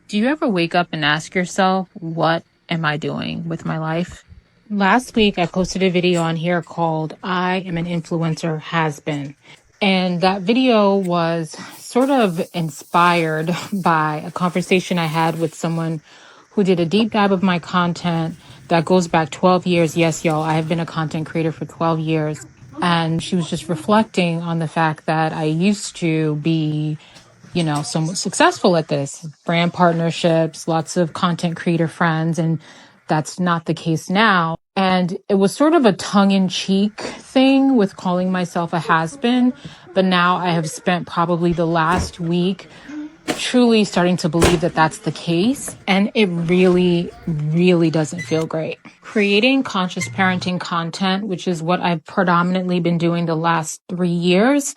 Do you ever wake up and ask yourself, what am I doing with my life? Last week, I posted a video on here called I Am an Influencer Has Been. And that video was sort of inspired by a conversation I had with someone who did a deep dive of my content that goes back 12 years. Yes, y'all, I have been a content creator for 12 years. And she was just reflecting on the fact that I used to be somewhat successful at this, brand partnerships, lots of content creator friends, and that's not the case now. And it was sort of a tongue-in-cheek thing with calling myself a has-been, but now I have spent probably the last week truly starting to believe that that's the case, and it really, really doesn't feel great. Creating conscious parenting content, which is what I've predominantly been doing the last 3 years,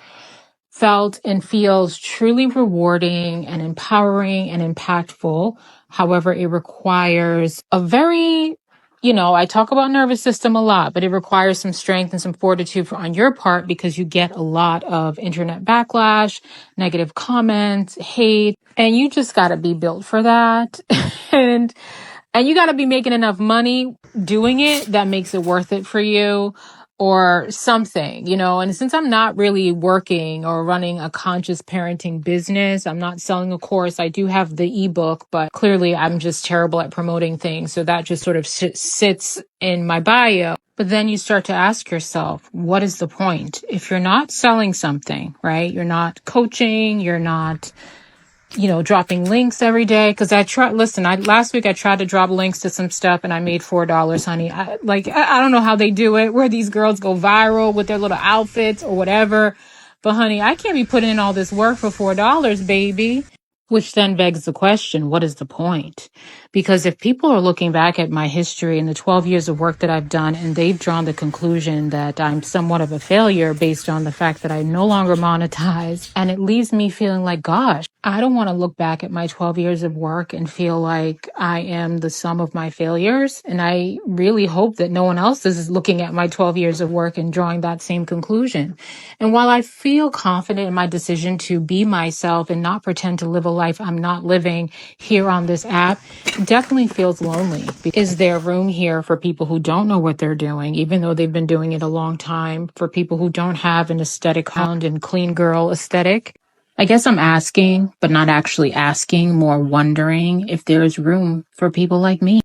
felt and feels truly rewarding and empowering and impactful. However, it requires a very, I talk about nervous system a lot, but it requires some strength and some fortitude on your part because you get a lot of internet backlash, negative comments, hate, and you just got to be built for that. and you got to be making enough money doing it that makes it worth it for you or something, and since I'm not really working or running a conscious parenting business, I'm not selling a course. I do have the ebook, but clearly I'm just terrible at promoting things. So that just sort of sits in my bio. But then you start to ask yourself, what is the point? If you're not selling something, right? You're not coaching, you're not dropping links every day. Cause last week I tried to drop links to some stuff and I made $4, honey. I don't know how they do it, where these girls go viral with their little outfits or whatever. But honey, I can't be putting in all this work for $4, baby. Which then begs the question, what is the point? Because if people are looking back at my history and the 12 years of work that I've done, and they've drawn the conclusion that I'm somewhat of a failure based on the fact that I no longer monetize, and it leaves me feeling like, gosh, I don't want to look back at my 12 years of work and feel like I am the sum of my failures. And I really hope that no one else is looking at my 12 years of work and drawing that same conclusion. And while I feel confident in my decision to be myself and not pretend to live a life I'm not living here on this app, it definitely feels lonely. Is there room here for people who don't know what they're doing, even though they've been doing it a long time, for people who don't have an aesthetic hound and clean girl aesthetic? I guess I'm asking, but not actually asking, more wondering if there's room for people like me.